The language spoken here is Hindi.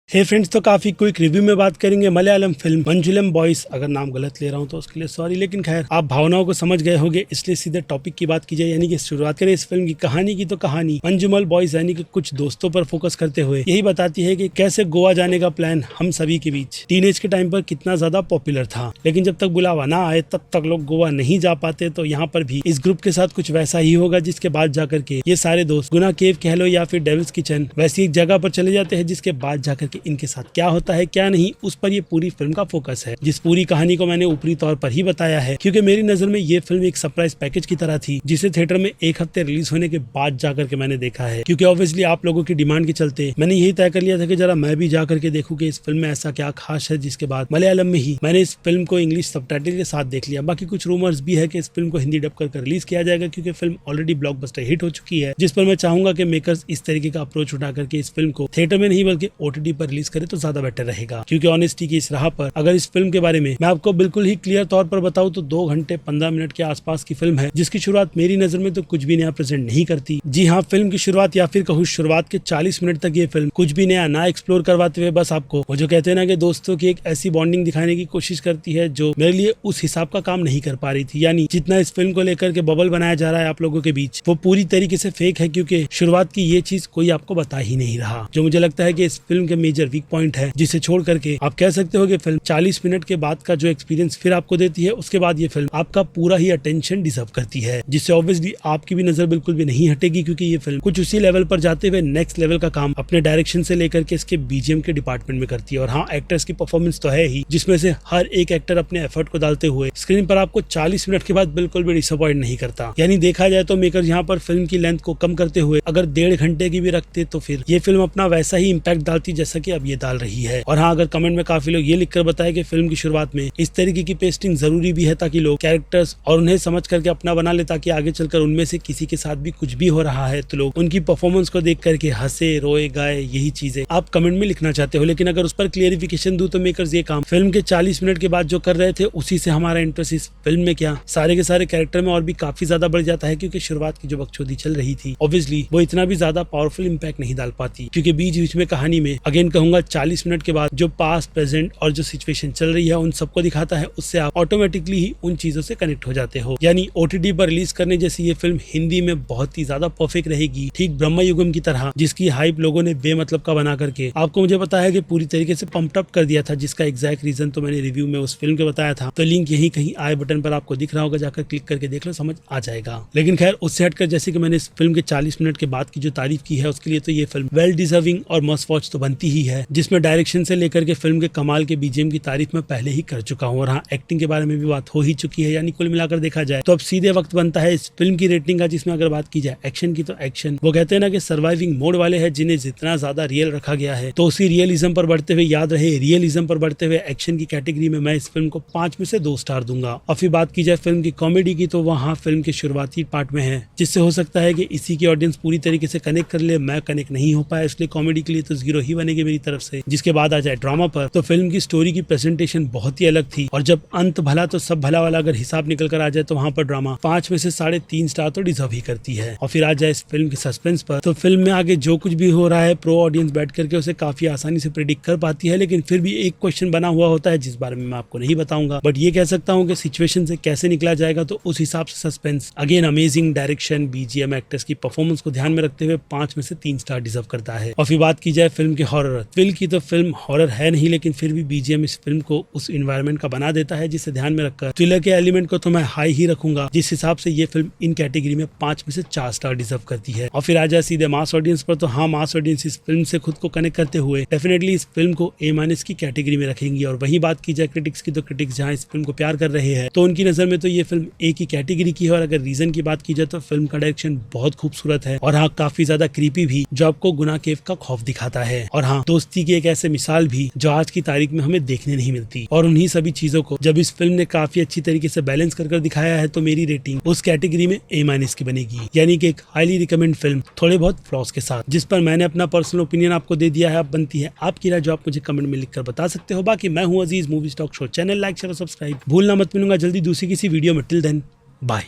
हे फ्रेंड्स, तो काफी क्विक रिव्यू में बात करेंगे मलयालम फिल्म मंजुलम बॉयज। अगर नाम गलत ले रहा हूं तो उसके लिए सॉरी, लेकिन खैर आप भावनाओं को समझ गए होंगे, इसलिए सीधे टॉपिक की बात की जाए, यानी कि शुरुआत करें इस फिल्म की कहानी की। तो कहानी मंजुमल बॉयज यानी कि कुछ दोस्तों पर फोकस करते हुए यही बताती है कि कैसे गोवा जाने का प्लान हम सभी के बीच टीनेज के टाइम पर कितना ज्यादा पॉपुलर था, लेकिन जब तक बुलावा ना आए तब तक लोग गोवा नहीं जा पाते। तो यहाँ पर भी इस ग्रुप के साथ कुछ वैसा ही होगा, जिसके बाद जाकर के ये सारे दोस्त गुना केव कह लो या फिर डेविल्स किचन वैसी एक जगह पर चले जाते हैं, जिसके बाद जाकर के इनके साथ क्या होता है क्या नहीं, उस पर ये पूरी फिल्म का फोकस है। जिस पूरी कहानी को मैंने ऊपरी तौर पर ही बताया है, क्योंकि मेरी नजर में ये फिल्म एक सरप्राइज पैकेज की तरह थी, जिसे थिएटर में एक हफ्ते रिलीज होने के बाद जाकर के मैंने देखा है। क्योंकि ऑब्वियसली आप लोगों की डिमांड के चलते मैंने यही तय कर लिया था कि जरा मैं भी जाकर के देखूं कि इस फिल्म में ऐसा क्या खास है। जिसके बाद मलयालम में ही मैंने इस फिल्म को इंग्लिश सबटाइटल के साथ देख लिया। बाकी कुछ रूमर्स भी है कि इस फिल्म को हिंदी डब कर रिलीज किया जाएगा, क्योंकि फिल्म ऑलरेडी ब्लॉकबस्टर हिट हो चुकी है, जिस पर मैं चाहूंगा कि मेकर्स इस तरीके का अप्रोच उठा करके इस फिल्म को थिएटर में नहीं बल्कि ओटीटी पर रिलीज करे तो ज्यादा बेटर रहेगा। क्योंकि ऑनेस्टी की इस राह पर अगर इस फिल्म के बारे में मैं आपको बिल्कुल ही क्लियर तौर पर बताऊं तो 2 घंटे 15 मिनट के आसपास की फिल्म है, जिसकी शुरुआत मेरी नजर में तो कुछ भी नया प्रेजेंट नहीं करती। जी हाँ, फिल्म की शुरुआत या फिर कहूँ शुरुआत के 40 मिनट तक ये फिल्म कुछ भी नया ना एक्सप्लोर करवाते हुए बस आपको वो जो कहते हैं ना कि दोस्तों की एक ऐसी बॉन्डिंग दिखाने की कोशिश करती है जो मेरे लिए उस हिसाब का काम नहीं कर पा रही थी। यानी जितना इस फिल्म को लेकर के बबल बनाया जा रहा है आप लोगों के बीच, वो पूरी तरीके से फेक है, क्योंकि शुरुआत की ये चीज कोई आपको बता ही नहीं रहा, जो मुझे लगता है कि इस फिल्म के मेजर वीक पॉइंट है, जिसे छोड़ करके आप कह सकते हो कि फिल्म 40 मिनट के बाद का जो एक्सपीरियंस फिर आपको देती है, उसके बाद ये फिल्म आपका पूरा ही अटेंशन डिजर्व करती है, जिससे ऑब्वियसली आपकी भी नजर बिल्कुल भी नहीं हटेगी, क्योंकि ये फिल्म कुछ उसी लेवल पर जाते हुए नेक्स्ट लेवल का काम अपने डायरेक्शन से लेकर के इसके बीजीएम के डिपार्टमेंट में करती है। और हाँ, एक्टर्स की परफॉर्मेंस तो है ही, जिसमें से हर एक एक्टर अपने एफर्ट को डालते हुए स्क्रीन पर आपको 40 मिनट के बाद बिल्कुल भी डिसअपॉइंट नहीं करता। यानी देखा जाए तो मेकर यहाँ पर फिल्म की लेंथ को कम करते हुए अगर 1.5 घंटे की भी रखते तो फिर ये फिल्म अपना वैसा ही इम्पैक्ट डालती जैसा कि अब ये डाल रही है। और हाँ, अगर कमेंट में काफी लोग ये लिखकर बताए कि फिल्म की शुरुआत में इस तरीके की पेस्टिंग जरूरी भी है ताकि लोग कैरेक्टर्स और उन्हें समझ करके अपना बना ले, ताकि आगे चलकर उनमें से किसी के साथ भी कुछ भी हो रहा है तो लोग उनकी परफॉर्मेंस को देख करके हंसे रोए गाए, यही चीजें आप कमेंट में लिखना चाहते हो। लेकिन अगर उस पर क्लियरिफिकेशन दूं तो मेकर्स ये काम फिल्म के 40 मिनट के बाद जो कर रहे थे उसी से हमारा इंटरेस्ट इस फिल्म में क्या सारे के सारे कैरेक्टर में और भी काफी ज्यादा बढ़ जाता है, क्योंकि शुरुआत की जो बकचोदी चल रही थी ऑब्वियसली वो इतना भी ज्यादा पावरफुल इंपैक्ट नहीं डाल पाती, क्योंकि बीच बीच में कहानी में अगेन कहूंगा 40 मिनट के बाद जो पास्ट प्रेजेंट और जो सिचुएशन चल रही है उन सबको दिखाता है, उससे आप ऑटोमेटिकली ही उन चीजों से कनेक्ट हो जाते हो। यानी ओटीटी पर रिलीज करने जैसी ये फिल्म हिंदी में बहुत ही ज्यादा परफेक्ट रहेगी, ठीक ब्रह्म युगम की तरह, जिसकी हाइप लोगों ने बेमतलब का बना करके आपको मुझे पता है कि पूरी तरीके से पंप्ड अप कर दिया था, जिसका एग्जैक्ट रीजन तो मैंने रिव्यू में उस फिल्म के बताया था। तो लिंक यही कहीं आई बटन पर आपको दिख रहा होगा, जाकर क्लिक करके देख लो, समझ आ जाएगा। लेकिन खैर उससे हटकर जैसे कि मैंने इस फिल्म के 40 मिनट के बाद की जो तारीफ की है उसके लिए तो ये फिल्म वेल डिजर्विंग और मस्ट वॉच तो बनती ही है, जिसमें डायरेक्शन से लेकर के फिल्म के कमाल के बीजीएम की तारीफ मैं पहले ही कर चुका हूँ। और हाँ, एक्टिंग के बारे में भी बात हो ही चुकी है। यानी कुल मिलाकर देखा जाए तो अब सीधे वक्त बनता है इस फिल्म की रेटिंग का, जिसमें अगर बात की जाए एक्शन की तो एक्शन वो कहते हैं ना कि सर्वाइविंग मोड वाले हैं, जिन्हें जितना ज्यादा रियल रखा गया है तो उसी रियलिज्म पर बढ़ते हुए याद रहे रियलिज्म पर बढ़ते हुए एक्शन की कैटेगरी में मैं इस फिल्म को 5 में से 2 स्टार दूंगा। और फिर बात की जाए फिल्म की कॉमेडी की तो वहाँ फिल्म के शुरुआती पार्ट में है, जिससे हो सकता है कि इसी की ऑडियंस पूरी तरीके से कनेक्ट कर ले, मैं कनेक्ट नहीं हो पाया, इसलिए कॉमेडी के लिए तो 0 ही बनेगी मेरी तरफ से। जिसके बाद आ जाए ड्रामा पर तो फिल्म की स्टोरी की प्रेजेंटेशन बहुत ही अलग थी, और जब अंत भला तो सब भला वाला अगर हिसाब निकल कर आ जाए तो वहाँ पर ड्रामा 5 में से 3.5 स्टार तो डिजर्व ही करती है। और फिर आ जाए इस फिल्म के सस्पेंस पर तो फिल्म में आगे जो कुछ भी हो रहा है प्रो ऑडियंस बैठ करके उसे काफी आसानी से प्रेडिक्ट कर पाती है, लेकिन फिर भी एक क्वेश्चन बना हुआ होता है जिस बारे में मैं आपको नहीं बताऊंगा, बट ये कह सकता हूँ कि सिचुएशन से कैसे निकला जाएगा तो उस हिसाब से suspense again amazing direction BGM actors की परफॉर्मेंस को ध्यान में रखते हुए 5 में से 3 स्टार डिजर्व करता है। और फिर बात की जाए फिल्म के हॉरर थ्रिल की तो फिल्म हॉरर है नहीं, लेकिन फिर भी बीजीएम इस फिल्म को उस एनवायरनमेंट का बना देता है, जिसे ध्यान में रखकर थ्रिलर के एलिमेंट को तो मैं हाई ही रखूंगा, जिस हिसाब से ये फिल्म इन कैटेगरी में 5 में से 4 स्टार डिजर्व करती है। और फिर आ जाए सीधे मास ऑडियंस पर तो हाँ, मास ऑडियंस इस फिल्म से खुद को कनेक्ट करते हुए डेफिनेटली इस फिल्म को A- की कैटेगरी में रखेंगी। और वही बात की जाए क्रिटिक्स की तो क्रिटिक्स जहाँ इस फिल्म को प्यार कर रहे हैं तो उनकी नजर में तो ये फिल्म एक ही कैटेगरी की है। और अगर रीजन की बात की जाए तो फिल्म का डायरेक्शन बहुत खूबसूरत है, और हाँ काफी ज्यादा क्रीपी भी, जो आपको गुना केव का खौफ दिखाता है। और हाँ, दोस्ती की एक ऐसे मिसाल भी जो आज की तारीख में हमें देखने नहीं मिलती। और उन्हीं सभी चीजों को जब इस फिल्म ने काफी अच्छी तरीके से बैलेंस कर दिखाया है तो मेरी रेटिंग उस कैटेगरी में A- की बनेगी, यानी कि एक हाईली रिकमेंड फिल्म थोड़े बहुत फ्लॉज के साथ, जिस पर मैंने अपना पर्सनल ओपिनियन आपको दे दिया है। अब बनती है आपकी राय, जो आप मुझे कमेंट में लिखकर बता सकते हो। बाकी मैं हूँ Aziz, movie talk show channel like share subscribe भूलना मत। मिलूंगा जल्दी दूसरी किसी वीडियो में। Till then bye.